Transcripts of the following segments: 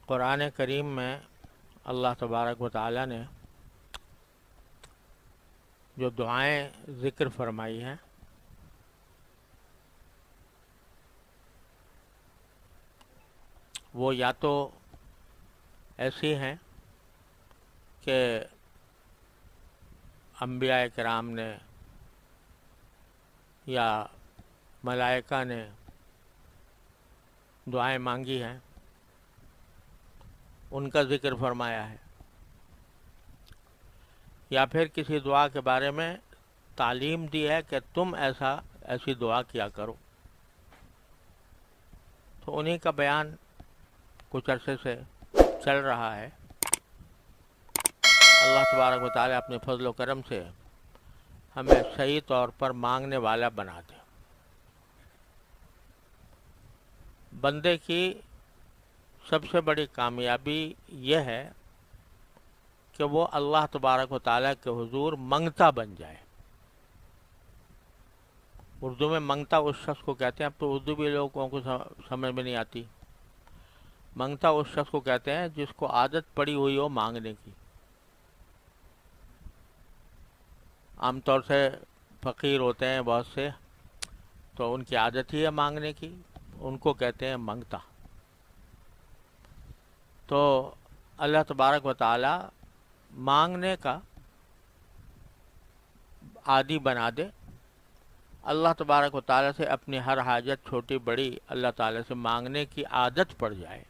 قرآن کریم میں اللہ تبارک و تعالی نے جو دعائیں ذکر فرمائی ہیں وہ یا تو ایسی ہیں کہ انبیاء کرام نے یا ملائکہ نے دعائیں مانگی ہیں، ان کا ذکر فرمایا ہے، یا پھر کسی دعا کے بارے میں تعلیم دی ہے کہ تم ایسی دعا کیا کرو، تو انہی کا بیان کچھ عرصے سے چل رہا ہے۔ اللہ تبارک و تعالیٰ اپنے فضل و کرم سے ہمیں صحیح طور پر مانگنے والا بنا دے۔ بندے کی سب سے بڑی کامیابی یہ ہے کہ وہ اللہ تبارک و تعالیٰ کے حضور منگتا بن جائے۔ اردو میں منگتا اس شخص کو کہتے ہیں، اب تو اردو بھی لوگوں کو سمجھ میں نہیں آتی۔ منگتا اس شخص کو کہتے ہیں جس کو عادت پڑی ہوئی ہو مانگنے کی۔ عام طور سے فقیر ہوتے ہیں بہت سے، تو ان کی عادت ہی ہے مانگنے کی، ان کو کہتے ہیں منگتا۔ تو اللہ تبارک و تعالی مانگنے کا عادی بنا دے، اللہ تبارک و تعالی سے اپنی ہر حاجت چھوٹی بڑی اللہ تعالی سے مانگنے کی عادت پڑ جائے،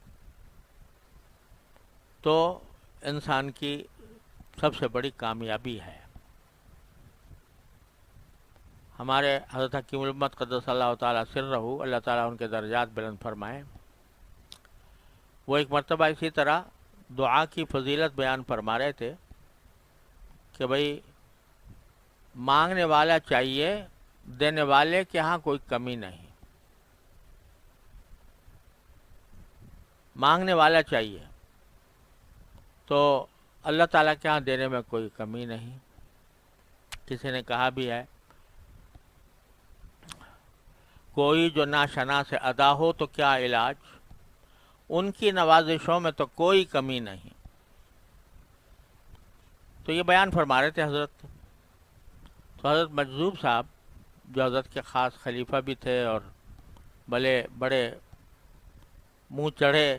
تو انسان کی سب سے بڑی کامیابی ہے۔ ہمارے حضرت حکیم الامت قدس اللہ تعالیٰ سرہ، اللہ تعالیٰ ان کے درجات بلند فرمائیں، وہ ایک مرتبہ اسی طرح دعا کی فضیلت بیان فرما رہے تھے کہ بھئی مانگنے والا چاہیے، دینے والے کے ہاں کوئی کمی نہیں۔ مانگنے والا چاہیے تو اللہ تعالیٰ کے ہاں دینے میں کوئی کمی نہیں۔ کسی نے کہا بھی ہے، کوئی جو ناشنا سے ادا ہو تو کیا علاج، ان کی نوازشوں میں تو کوئی کمی نہیں۔ تو یہ بیان فرما رہے تھے حضرت۔ تو حضرت مجذوب صاحب جو حضرت کے خاص خلیفہ بھی تھے اور بڑے منہ چڑھے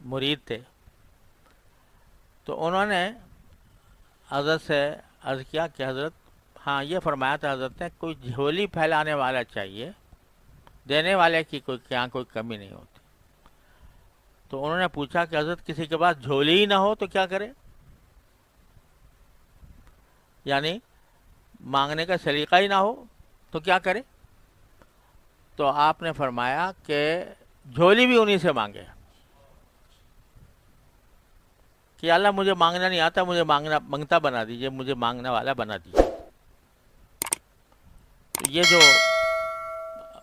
مرید تھے، تو انہوں نے حضرت سے عرض کیا کہ حضرت، ہاں یہ فرمایا تھا حضرت نے، کوئی جھولی پھیلانے والا چاہیے، دینے والے کی کوئی کمی نہیں ہوتی۔ تو انہوں نے پوچھا کہ حضرت کسی کے پاس جھولی ہی نہ ہو تو کیا کرے، یعنی مانگنے کا سلیقہ ہی نہ ہو تو کیا کرے؟ تو آپ نے فرمایا کہ جھولی بھی انہی سے مانگے کہ اللہ مجھے مانگنا نہیں آتا، مجھے منگتا بنا دیجئے، مجھے مانگنے والا بنا دیجئے۔ تو یہ جو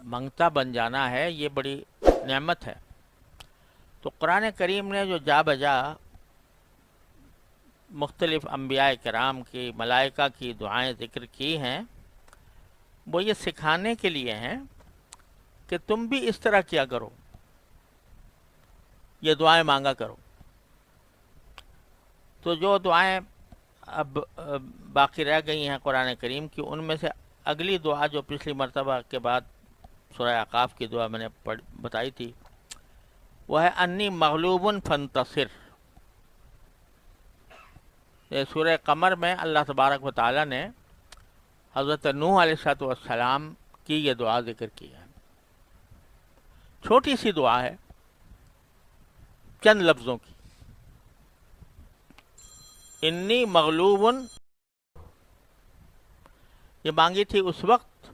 منگتا بن جانا ہے یہ بڑی نعمت ہے۔ تو قرآن کریم نے جو جا بجا مختلف انبیاء کرام کی، ملائکہ کی دعائیں ذکر کی ہیں، وہ یہ سکھانے کے لیے ہیں کہ تم بھی اس طرح کیا کرو، یہ دعائیں مانگا کرو۔ تو جو دعائیں اب باقی رہ گئی ہیں قرآن کریم کی، ان میں سے اگلی دعا جو پچھلی مرتبہ کے بعد سورہ اعقاف کی دعا میں نے بتائی تھی، وہ ہے انی مغلوب فانتصر۔ سورہ قمر میں اللہ تبارک و تعالی نے حضرت نوح علیہ السلام کی یہ دعا ذکر کی ہے۔ چھوٹی سی دعا ہے، چند لفظوں کی، انی مغلوب۔ یہ مانگی تھی اس وقت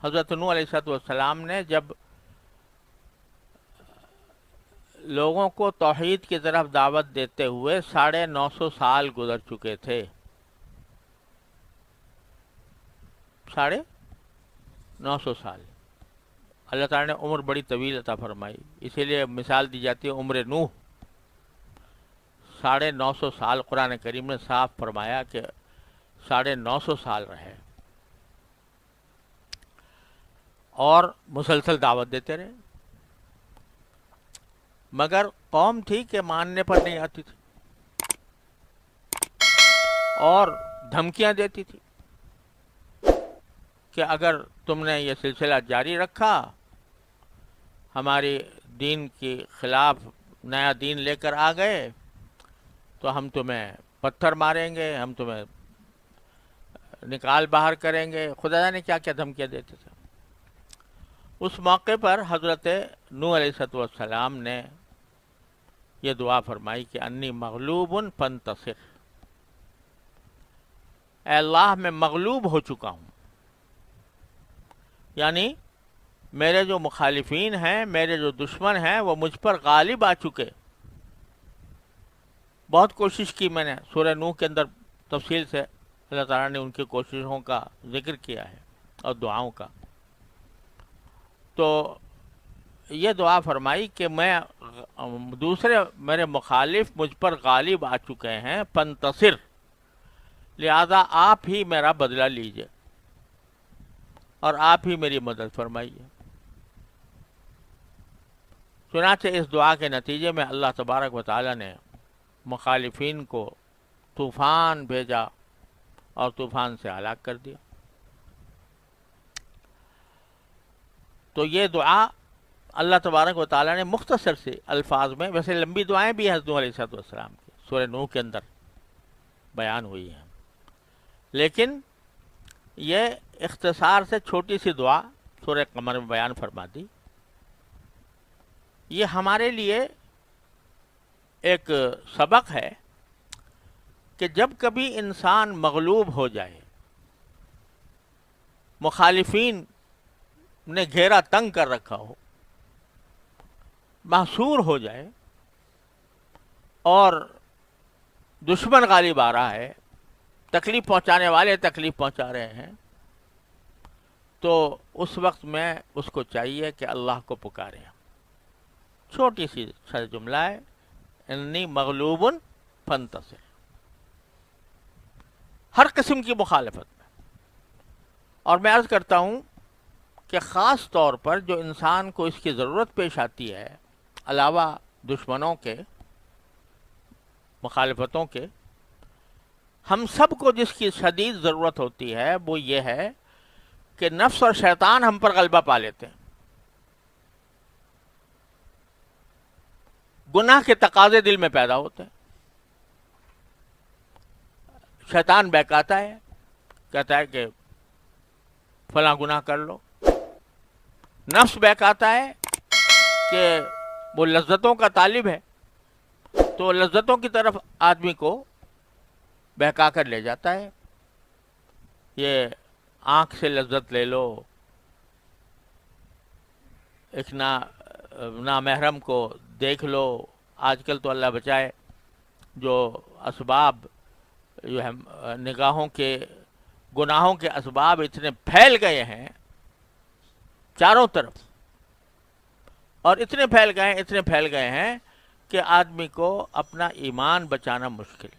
حضرت نوح علیہ السلام نے جب لوگوں کو توحید کی طرف دعوت دیتے ہوئے 950 سال گزر چکے تھے۔ 950 سال اللہ تعالیٰ نے عمر بڑی طویل عطا فرمائی، اسی لیے مثال دی جاتی ہے عمر نوح۔ 950 سال قرآن کریم نے صاف فرمایا کہ 950 سال رہے اور مسلسل دعوت دیتے رہے، مگر قوم تھی کہ ماننے پر نہیں آتی تھی اور دھمکیاں دیتی تھی کہ اگر تم نے یہ سلسلہ جاری رکھا، ہماری دین کے خلاف نیا دین لے کر آ گئے، تو ہم تمہیں پتھر ماریں گے، ہم تمہیں نکال باہر کریں گے، خدا جانے کیا کیا دھمکیاں دیتے تھے۔ اس موقع پر حضرت نوح علیہ السلام نے یہ دعا فرمائی کہ انی مغلوب فانتصر، اے اللہ میں مغلوب ہو چکا ہوں، یعنی میرے جو مخالفین ہیں، میرے جو دشمن ہیں، وہ مجھ پر غالب آ چکے۔ بہت کوشش کی میں نے، سورہ نوح کے اندر تفصیل سے اللہ تعالیٰ نے ان کی کوششوں کا ذکر کیا ہے اور دعاؤں کا۔ تو یہ دعا فرمائی کہ میں دوسرے میرے مخالف مجھ پر غالب آ چکے ہیں، فانتصر، لہذا آپ ہی میرا بدلہ لیجئے اور آپ ہی میری مدد فرمائیے۔ چنانچہ اس دعا کے نتیجے میں اللہ تبارک و تعالی نے مخالفین کو طوفان بھیجا اور طوفان سے ہلاک کر دیا۔ تو یہ دعا اللہ تبارک و تعالی نے مختصر سے الفاظ میں، ویسے لمبی دعائیں بھی حضرت نوح علیہ السلام کی سورہ نوح کے اندر بیان ہوئی ہیں، لیکن یہ اختصار سے چھوٹی سی دعا سورہ قمر میں بیان فرما دی۔ یہ ہمارے لیے ایک سبق ہے کہ جب کبھی انسان مغلوب ہو جائے، مخالفین نے گھیرا تنگ کر رکھا ہو، محصور ہو جائے اور دشمن غالب آ رہا ہے، تکلیف پہنچانے والے تکلیف پہنچا رہے ہیں، تو اس وقت میں اس کو چاہیے کہ اللہ کو پکارے۔ چھوٹی سی جملہ ہے، انی مغلوب فانتصر، ہر قسم کی مخالفت میں۔ اور میں عرض کرتا ہوں کہ خاص طور پر جو انسان کو اس کی ضرورت پیش آتی ہے، علاوہ دشمنوں کے، مخالفتوں کے، ہم سب کو جس کی شدید ضرورت ہوتی ہے وہ یہ ہے کہ نفس اور شیطان ہم پر غلبہ پا لیتے ہیں، گناہ کے تقاضے دل میں پیدا ہوتے ہیں، شیطان بہکاتا ہے، کہتا ہے کہ فلاں گناہ کر لو، نفس بہکاتا ہے کہ وہ لذتوں کا طالب ہے، تو لذتوں کی طرف آدمی کو بہکا کر لے جاتا ہے۔ یہ آنکھ سے لذت لے لو، ایک نامحرم کو دیکھ لو، آج کل تو اللہ بچائے جو اسباب جو ہے نگاہوں کے، گناہوں کے اسباب اتنے پھیل گئے ہیں چاروں طرف، اور اتنے پھیل گئے ہیں کہ آدمی کو اپنا ایمان بچانا مشکل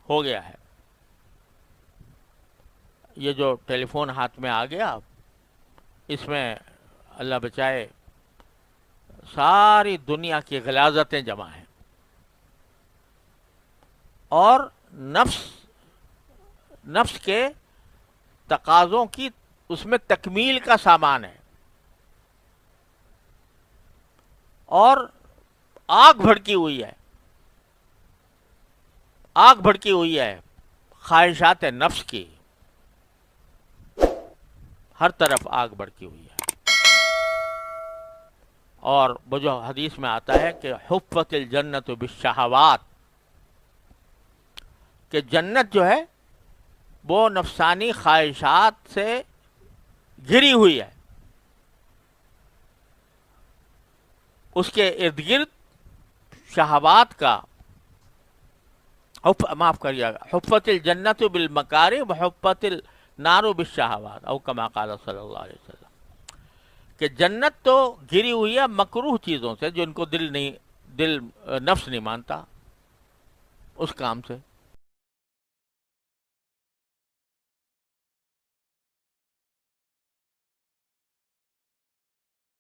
ہو گیا ہے۔ یہ جو ٹیلی فون ہاتھ میں آ گیا، اس میں اللہ بچائے ساری دنیا کی غلاظتیں جمع ہیں، اور نفس کے تقاضوں کی اس میں تکمیل کا سامان ہے، اور آگ بھڑکی ہوئی ہے خواہشات نفس کی، ہر طرف آگ بھڑکی ہوئی ہے۔ اور وہ جو حدیث میں آتا ہے کہ حفت الجنت بالشہوات، کہ جنت جو ہے وہ نفسانی خواہشات سے گھری ہوئی ہے، اس کے ارد گرد شہوات کا، معاف کریے گا، حفت الجنت بالمکارہ وحفت النار بالشہوات، او کما قال صلی اللہ علیہ وسلم، کہ جنت تو گھری ہوئی ہے مکروہ چیزوں سے، جو ان کو نفس نہیں مانتا اس کام سے،